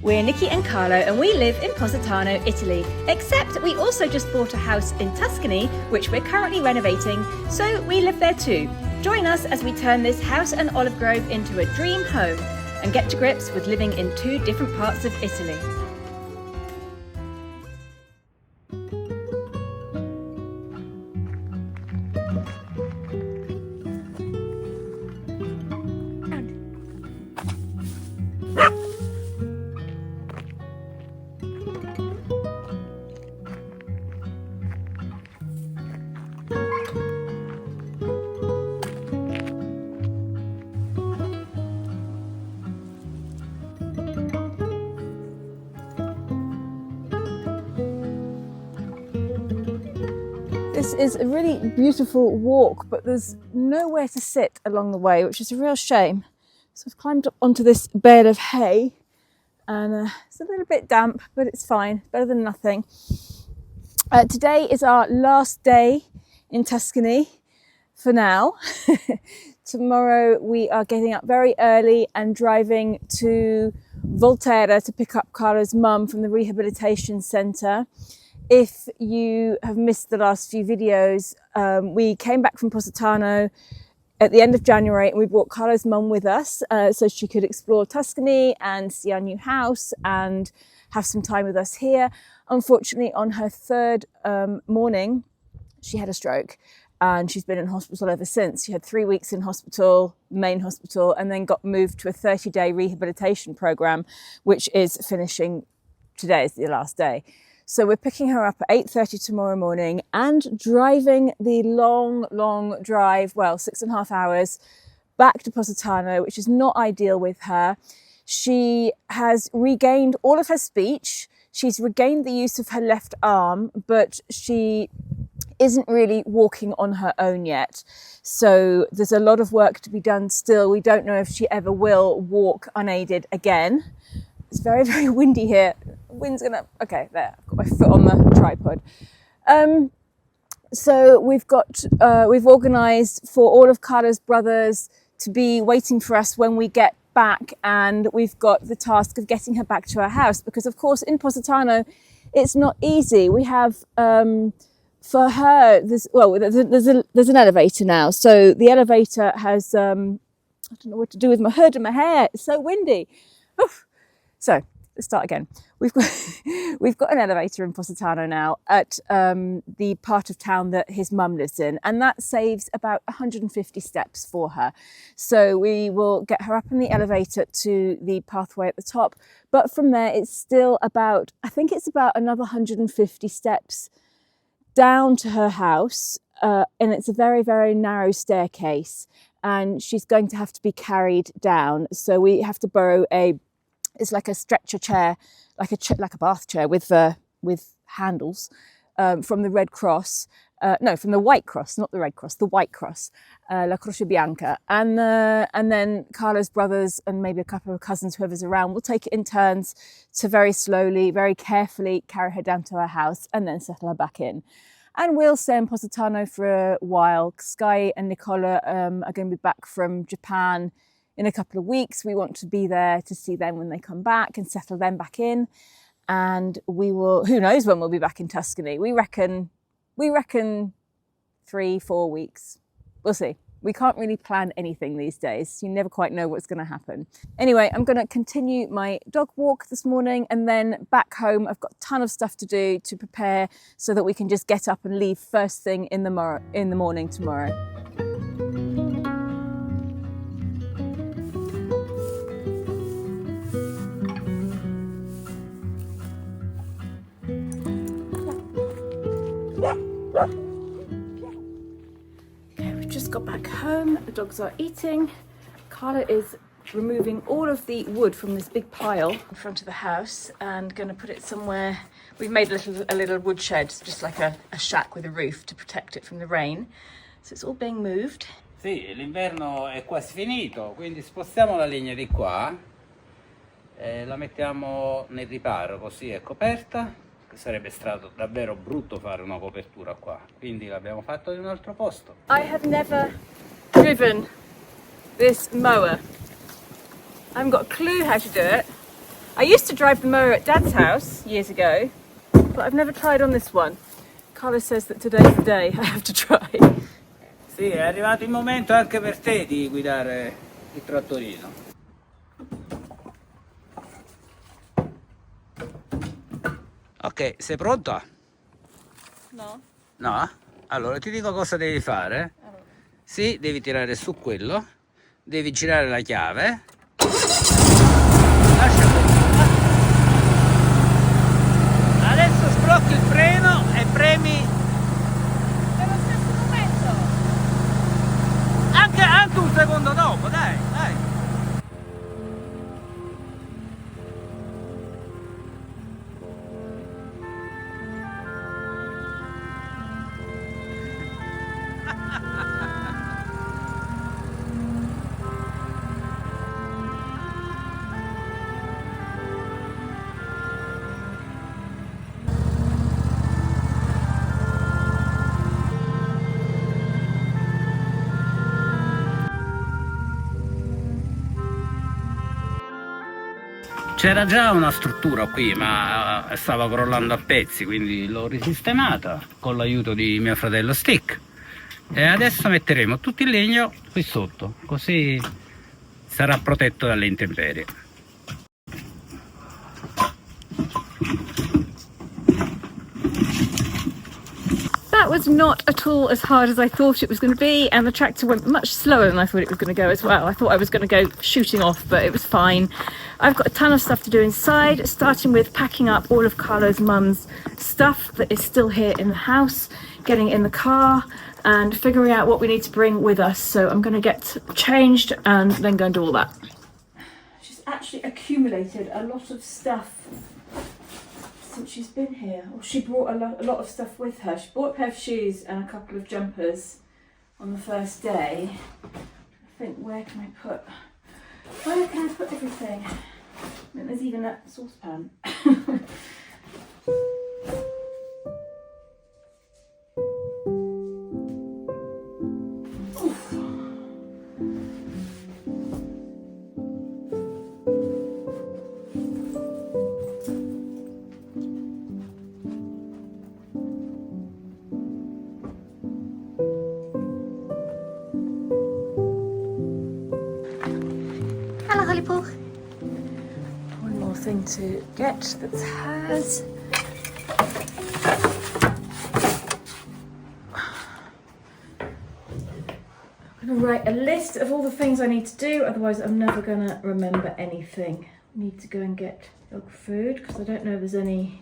We're Nicki and Carlo and we live in Positano, Italy, except we also just bought a house in Tuscany, which we're currently renovating, so we live there too. Join us as we turn this house and olive grove into a dream home and get to grips with living in two different parts of Italy. This is a really beautiful walk, but there's nowhere to sit along the way, which is a real shame. So I've climbed up onto this bed of hay and it's a little bit damp, but it's fine, better than nothing. Today is our last day in Tuscany for now. Tomorrow we are getting up very early and driving to Volterra to pick up Carlo's mum from the rehabilitation centre. If you have missed the last few videos, we came back from Positano at the end of January and we brought Carlo's mum with us so she could explore Tuscany and see our new house and have some time with us here. Unfortunately, on her third morning, she had a stroke and she's been in hospital ever since. She had 3 weeks in hospital, main hospital, and then got moved to a 30-day rehabilitation program, which is finishing today, is the last day. So we're picking her up at 8:30 tomorrow morning and driving the long drive, well, 6.5 hours back to Positano, which is not ideal with her. She has regained all of her speech. She's regained the use of her left arm, but she isn't really walking on her own yet. So there's a lot of work to be done still. We don't know if she ever will walk unaided again. It's very, very windy here. Wind's gonna, okay, there, I've got my foot on the tripod. So we've organised for all of Carlo's brothers to be waiting for us when we get back, and we've got the task of getting her back to her house because, of course, in Positano, it's not easy. We have, for her, there's an elevator now. So the elevator has, I don't know what to do with my hood and my hair. It's so windy. Oof. So let's start again. We've got an elevator in Positano now at the part of town that his mum lives in, and that saves about 150 steps for her. So we will get her up in the elevator to the pathway at the top, but from there it's still about, I think it's about another 150 steps down to her house, and it's a very, very narrow staircase, and she's going to have to be carried down. So we have to borrow it's like a stretcher chair, like a bath chair with handles from the Red Cross. No, from the White Cross, not the Red Cross, the White Cross, La Croce Bianca. And then Carlo's brothers and maybe a couple of cousins, whoever's around, will take it in turns to very slowly, very carefully carry her down to her house and then settle her back in. And we'll stay in Positano for a while. Sky and Nicola are going to be back from Japan in a couple of weeks. We want to be there to see them when they come back and settle them back in. And we will, who knows when we'll be back in Tuscany. We reckon 3-4 weeks. We'll see. We can't really plan anything these days. You never quite know what's going to happen. Anyway, I'm going to continue my dog walk this morning and then back home. I've got a ton of stuff to do to prepare so that we can just get up and leave first thing in the morning tomorrow. Okay, we've just got back home. The dogs are eating. Carla is removing all of the wood from this big pile in front of the house and going to put it somewhere. We've made a little wood shed, just like a shack with a roof to protect it from the rain. So it's all being moved. Sì, l'inverno è quasi finito, quindi spostiamo la legna di qua e la mettiamo nel riparo, così è coperta. Sarebbe stato davvero brutto fare una copertura qua, quindi l'abbiamo fatto in un altro posto. I have never driven this mower. I haven't got a clue how to do it. I used to drive the mower at Dad's house years ago, but I've never tried on this one. Carlo says that today's the day I have to try. Sì, è arrivato il momento anche per te di guidare il trattorino. Ok, sei pronta? No? No? Allora ti dico cosa devi fare. Allora. Sì, devi tirare su quello, devi girare la chiave. Lascia così. Adesso sblocchi il freno e premi. Nello stesso momento? Anche un secondo dopo, dai, dai. C'era già una struttura qui, ma stava crollando a pezzi, quindi l'ho risistemata con l'aiuto di mio fratello Stick. E adesso metteremo tutto il legno qui sotto, così sarà protetto dalle intemperie. That was not at all as hard as I thought it was going to be, and the tractor went much slower than I thought it was going to go as well. I thought I was going to go shooting off, but it was fine. I've got a ton of stuff to do inside, starting with packing up all of Carlo's mum's stuff that is still here in the house, getting in the car and figuring out what we need to bring with us. So I'm going to get changed and then go and do all that. She's actually accumulated a lot of stuff since she's been here. Or she brought a lot of stuff with her. She bought a pair of shoes and a couple of jumpers on the first day. I think, where can I put everything? I think there's even a saucepan. Hello, Hollypool. One more thing to get that's hers. I'm going to write a list of all the things I need to do, otherwise I'm never going to remember anything. I need to go and get dog food because I don't know if there's any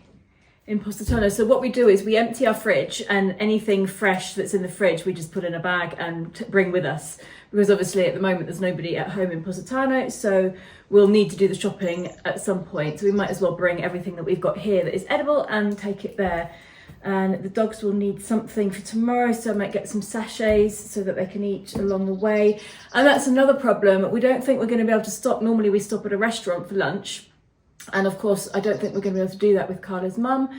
in Positano. So what we do is we empty our fridge, and anything fresh that's in the fridge we just put in a bag and bring with us, because obviously at the moment there's nobody at home in Positano, so we'll need to do the shopping at some point, so we might as well bring everything that we've got here that is edible and take it there. And the dogs will need something for tomorrow, so I might get some sachets so that they can eat along the way. And that's another problem, we don't think we're going to be able to stop. Normally we stop at a restaurant for lunch, and of course I don't think we're going to be able to do that with Carla's mum,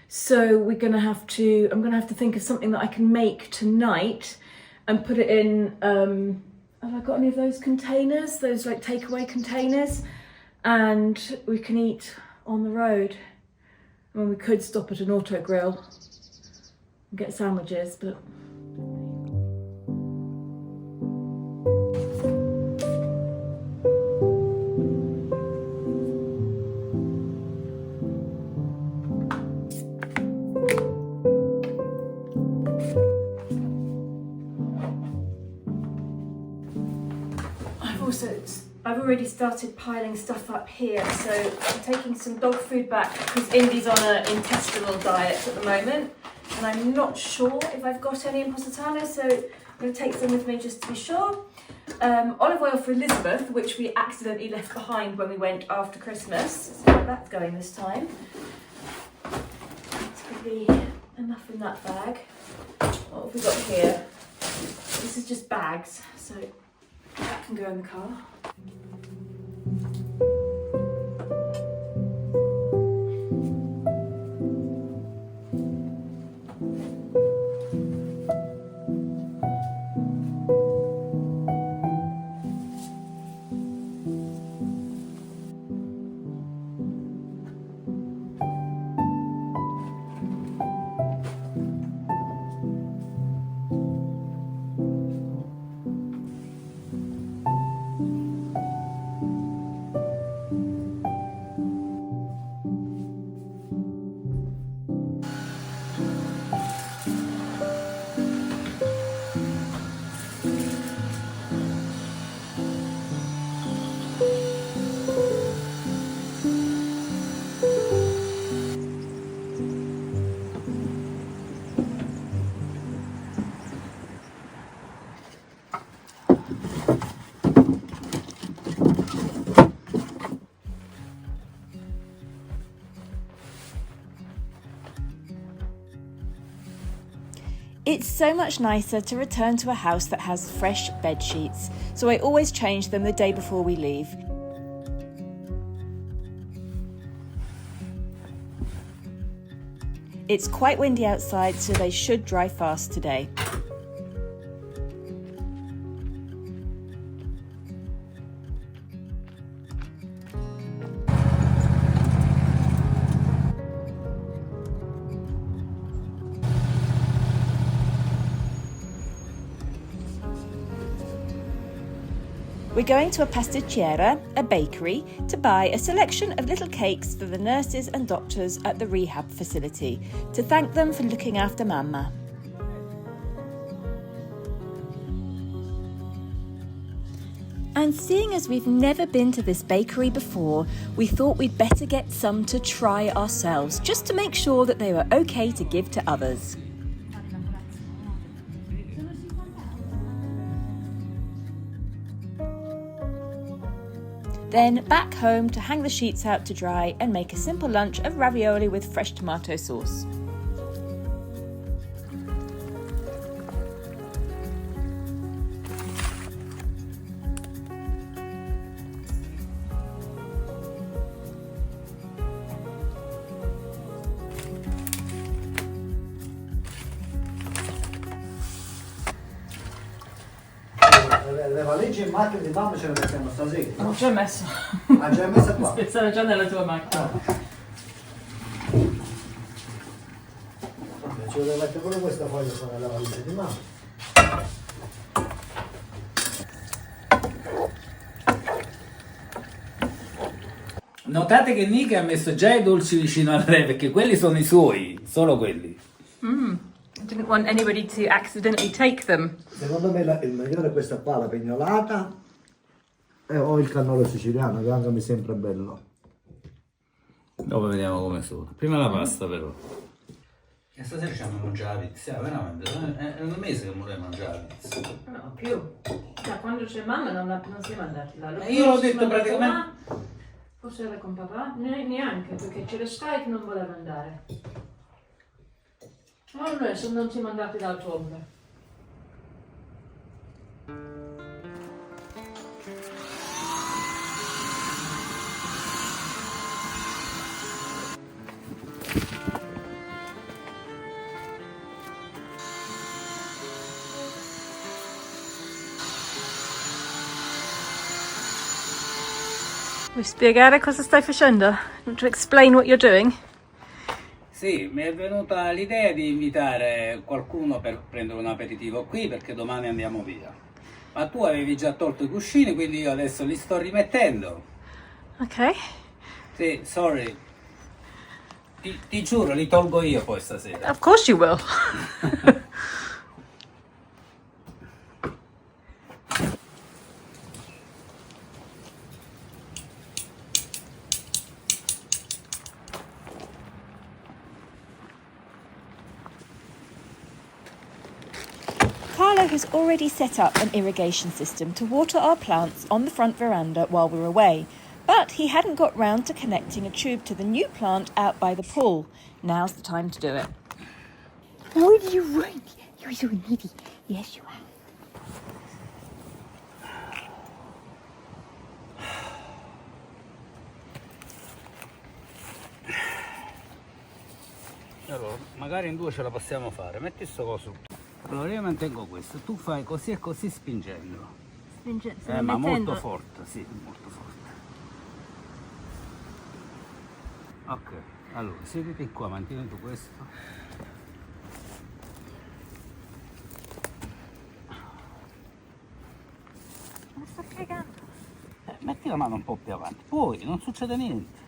so I'm going to have to think of something that I can make tonight and put it in, have I got any of those containers, those like takeaway containers, and we can eat on the road. I mean, we could stop at an auto grill and get sandwiches, but I've already started piling stuff up here, so I'm taking some dog food back because Indy's on an intestinal diet at the moment, and I'm not sure if I've got any in Positano, so I'm going to take some with me just to be sure. Olive oil for Elizabeth, which we accidentally left behind when we went after Christmas, so that's going this time. It's going to be enough in that bag. What have we got here? This is just bags, so that can go in the car. It's so much nicer to return to a house that has fresh bed sheets, so I always change them the day before we leave. It's quite windy outside, so they should dry fast today. We're going to a pasticceria, a bakery, to buy a selection of little cakes for the nurses and doctors at the rehab facility, to thank them for looking after Mamma. And seeing as we've never been to this bakery before, we thought we'd better get some to try ourselves, just to make sure that they were okay to give to others. Then back home to hang the sheets out to dry and make a simple lunch of ravioli with fresh tomato sauce. Le valigie in macchina di mamma ce le mettiamo stasera. Ho già messo. Ah, già messa qua? Sono già nella tua macchina. Vabbè, ci devo mettere pure questa foglia qua nella valigia di mamma. Notate che Nicki ha messo già i dolci vicino al re, perché quelli sono i suoi, solo quelli. I didn't want anybody to accidentally take them. Secondo me il migliore è questa qua, la pignolata o il cannolo siciliano, che anche mi sembra bello. Dopo vediamo come sono. Prima la pasta però. E stasera ci hanno mangiato la pizza, veramente. È un mese che vorrei mangiare la pizza. No, più. Da quando c'è mamma non siamo andati là. Io l'ho detto praticamente. Forse era con papà? Neanche, perché c'era Sky che non voleva andare. Allora, se non siamo andati da ottobre. Vuoi spiegare cosa stai facendo? To explain what you're doing? Sì, mi è venuta l'idea di invitare qualcuno per prendere un aperitivo qui, perché domani andiamo via. Ma tu avevi già tolto i cuscini, quindi io adesso li sto rimettendo. Ok. Sì, sorry. Ti giuro, li tolgo io poi stasera. Of course you will. Carlo has already set up an irrigation system to water our plants on the front veranda while we're away, but he hadn't got round to connecting a tube to the new plant out by the pool. Now's the time to do it. How did you run? You're so needy. Yes, you are. Allora, magari in due ce la possiamo fare. Metti sto coso. Allora io mantengo questo, tu fai così e così spingendo. Ma molto forte, sì, molto forte. Ok, allora siediti qua, mantieni tu questo. Ma sto fregando. Metti la mano un po' più avanti, poi non succede niente.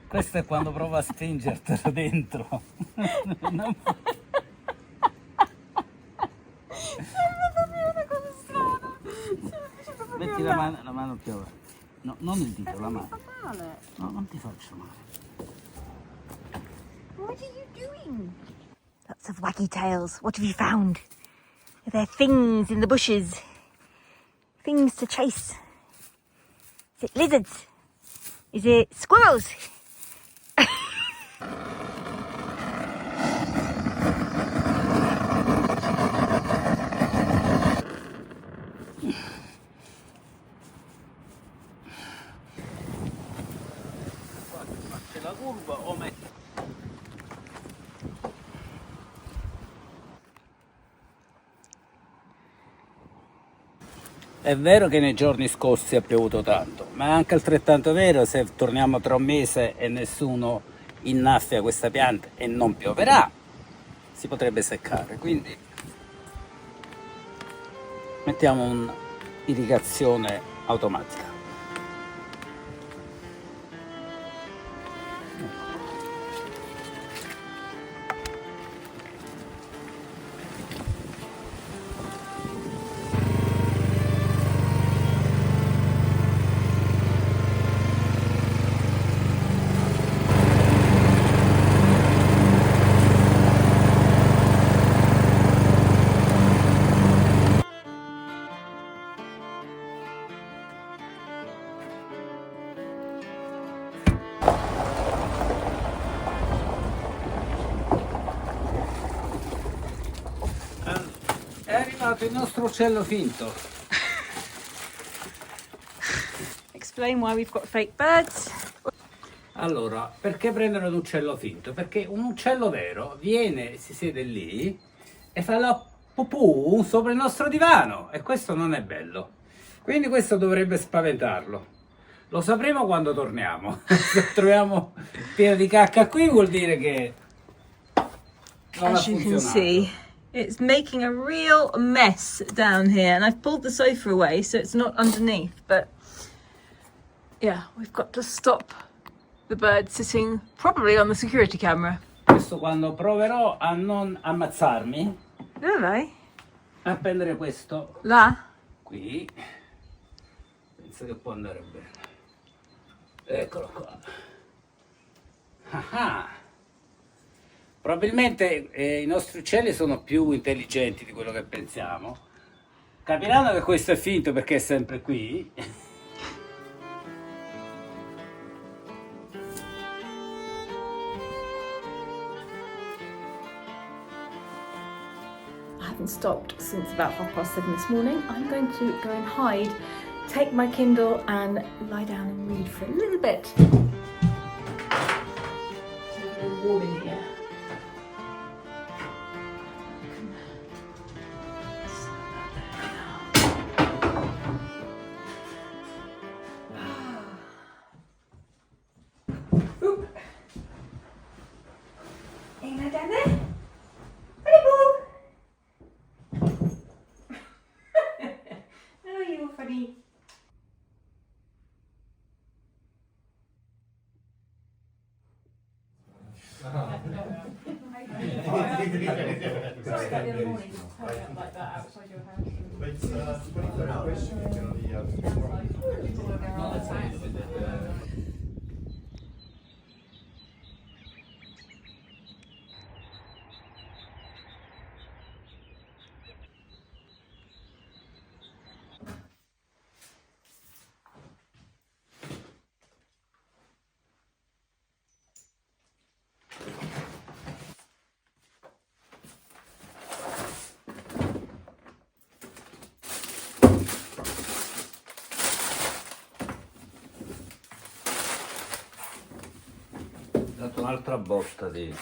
Questo è quando prova a spingertelo dentro. Non fa- Metti la mano più avanti. No, non il dito, la mano. No, non ti faccio male. What are you doing? Lots of wacky tails. What have you found? Are there things in the bushes? Things to chase? Is it lizards? Is it squirrels? C'è la curva o metti. È vero che nei giorni scorsi ha piovuto tanto, ma è anche altrettanto vero se torniamo tra un mese e nessuno innaffia questa pianta e non pioverà, si potrebbe seccare. Quindi mettiamo un'irrigazione automatica. È arrivato il nostro uccello finto. Explain why we've got fake birds. Allora, perché prendono un uccello finto? Perché un uccello vero viene, si siede lì e fa la pupù sopra il nostro divano e questo non è bello. Quindi questo dovrebbe spaventarlo. Lo sapremo quando torniamo. Se troviamo pieno di cacca qui vuol dire che non ha As you can funzionato. see, it's making a real mess down here, and I've pulled the sofa away so it's not underneath. But yeah, we've got to stop the bird sitting probably on the security camera. Questo quando proverò a non ammazzarmi, Dove vai? a prendere questo Là? qui, penso che può andare bene. Eccolo qua. Ah. Probabilmente i nostri uccelli sono più intelligenti di quello che pensiamo. Capiranno che questo è finto perché è sempre qui. I haven't stopped since about 7:30 this morning. I'm going to go and hide, take my Kindle and lie down and read for a little bit. It's a little warm in here. Anyone down there? Hello. Oh, you're funny. Sorry about the other morning, just turning up like that outside your house. Ho dato un'altra botta di...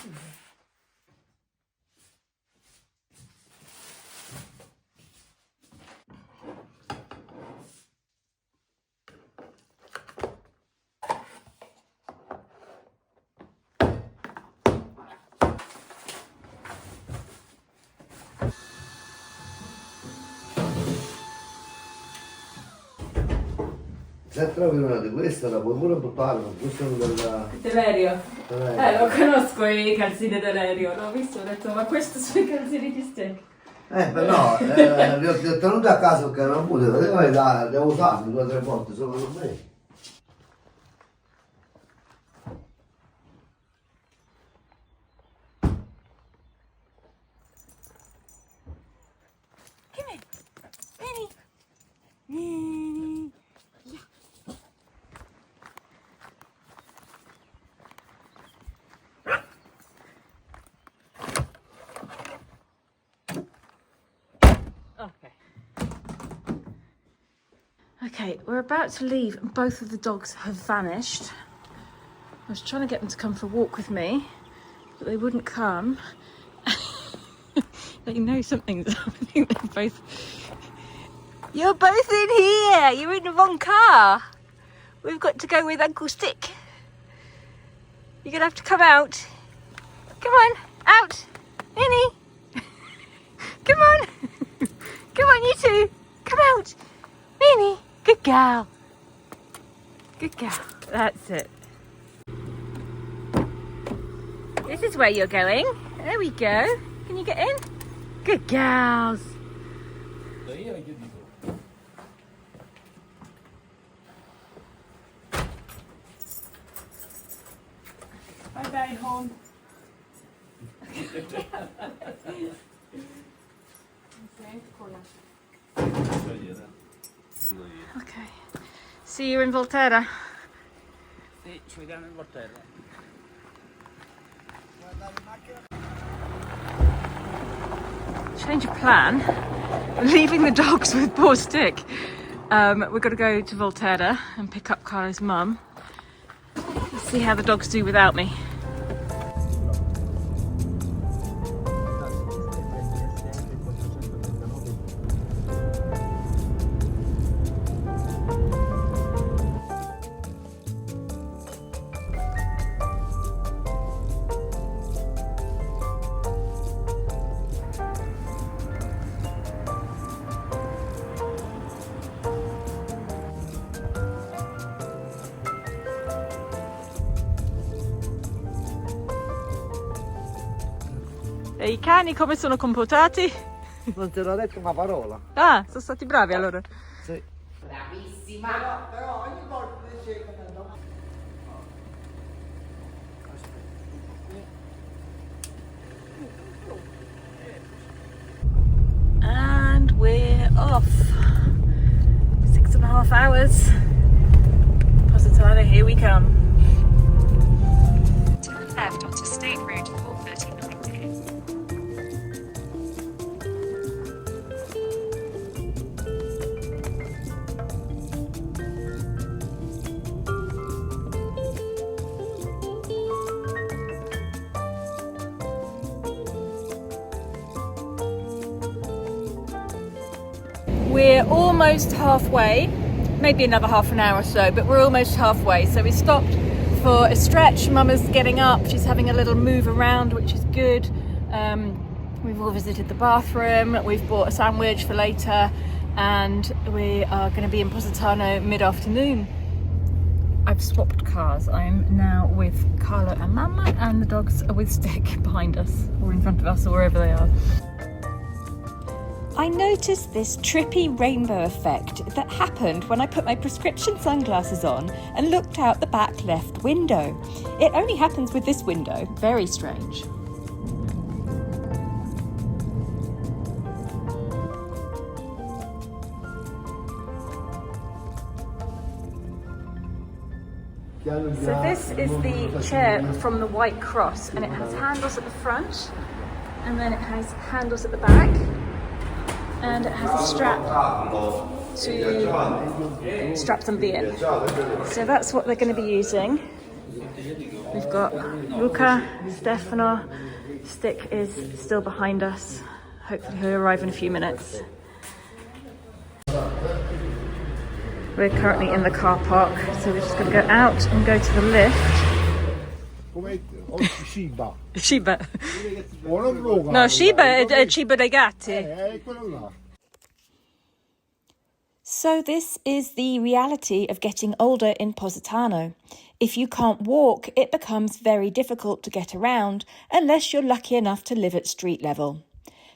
Se trovi una di queste la puoi pure buttare, non questo della... Delerio. Lo conosco i calzini dell'aereo, l'ho visto, ho detto ma questi sono i calzini di Stick. Però li ho tenuti a casa perché erano buoni, devo usarli 2 o 3 volte solo per me. Come here. Penny. Penny. Yeah. Okay, we're about to leave and both of the dogs have vanished. I was trying to get them to come for a walk with me, but they wouldn't come. They know something's happening. They're both... You're both in here! You're in the wrong car! We've got to go with Uncle Stick. You're gonna have to come out. Come on, out! Minnie! Come on! Come on, you two! Come out! Minnie! Good girl! Good girl. That's it. This is where you're going. There we go. Can you get in? Good girls. Bye bye home. Okay. See you in Volterra. Sì, ci vediamo in Volterra. Change of plan. We're leaving the dogs with poor Stick. We're going to go to Volterra and pick up Carlo's mum. Let's see how the dogs do without me. E I cani come sono comportati? Non te l'ho detto una parola. Ah, sono stati bravi allora. Sì. Bravissima. Però ogni volta dice che And we're off. 6.5 hours. Positano, here we come. Turn left onto State Route 439. We're almost halfway, maybe another half an hour or so, but we're almost halfway. So we stopped for a stretch. Mama's getting up, she's having a little move around, which is good. We've all visited the bathroom, we've bought a sandwich for later, and we are going to be in Positano mid-afternoon. I've swapped cars. I'm now with Carlo and Mama, and the dogs are with Stick behind us, or in front of us, or wherever they are. I noticed this trippy rainbow effect that happened when I put my prescription sunglasses on and looked out the back left window. It only happens with this window. Very strange. So this is the chair from the White Cross, and it has handles at the front, and then it has handles at the back, and it has a strap to strap somebody in. So that's what they're going to be using. We've got Luca, Stefano, Stick is still behind us. Hopefully he'll arrive in a few minutes. We're currently in the car park, so we're just going to go out and go to the lift. Shiba. Shiba. No, No, Shiba è cibo dei gatti. So this is the reality of getting older in Positano. If you can't walk, it becomes very difficult to get around unless you're lucky enough to live at street level.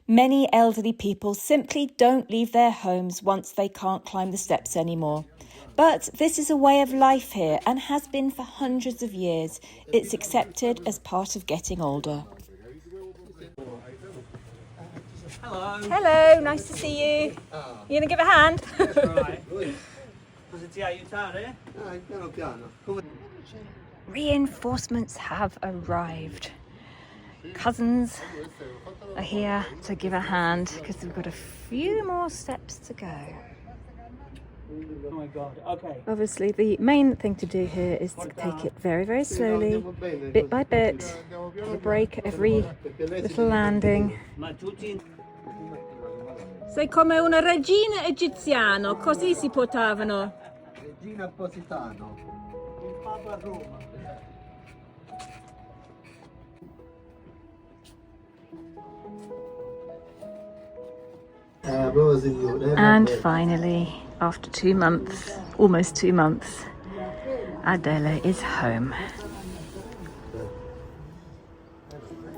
Many elderly people simply don't leave their homes once they can't climb the steps anymore. But this is a way of life here and has been for hundreds of years. It's accepted as part of getting older. Hello. Hello, nice to see you. You gonna give a hand? Right. Cosa ti aiutare? Piano piano. Reinforcements have arrived. Cousins are here to give a hand because we've got a few more steps to go. Oh my god, okay. Obviously, the main thing to do here is to take it very, very slowly, bit by bit, have a break every little landing. Sei come una regina egiziana, così si portavano. Regina Positano. Il Papa a Roma. And finally, after 2 months, almost 2 months, Adela is home.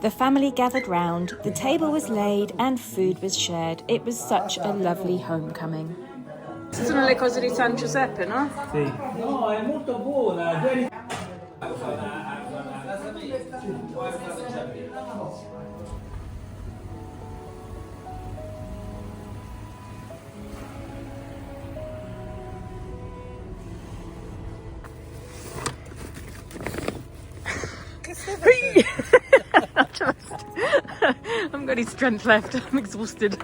The family gathered round, the table was laid and food was shared. It was such a lovely homecoming. Queste sono le cose di San Giuseppe, no? Sì. No, è molto buona. I haven't got any strength left. I'm exhausted.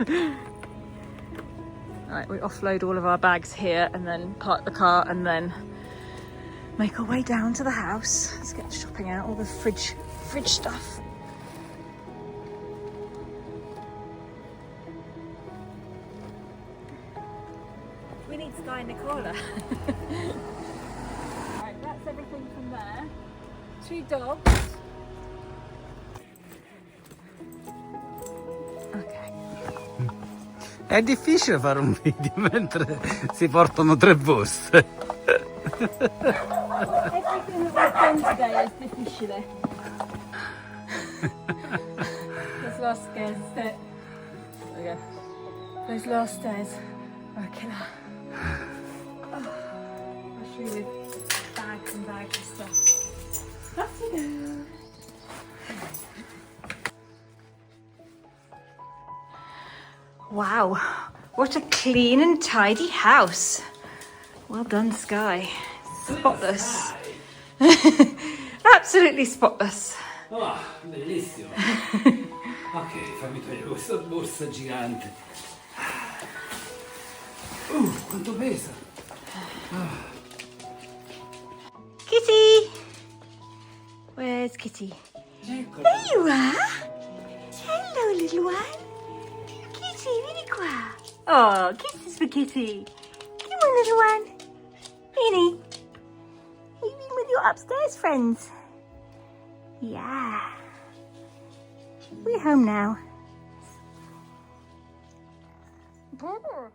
Right, we offload all of our bags here and then park the car and then make our way down to the house. Let's get shopping out, all the fridge stuff. We need Sky and Nicola. Right, that's everything from there. 2 dogs. Ok. È difficile fare un video mentre si portano 3 buste. Everything that we've done today is difficile. Those last stairs, there we go. Those last stairs are a killer. Oh, especially with bags and bags and stuff. Off you go. Wow, what a clean and tidy house. Well done, Sky. Spotless. Absolutely spotless. Oh, bellissimo. Ok, fammi togliere questa borsa gigante. Quanto pesa? Kitty! Where's Kitty? Ecco. There you are! Hello, little one. Kitty, vieni qua. Oh, kisses for Kitty. Come on, little one. Vieni. Are you in with your upstairs friends? Yeah. We're home now. Brr.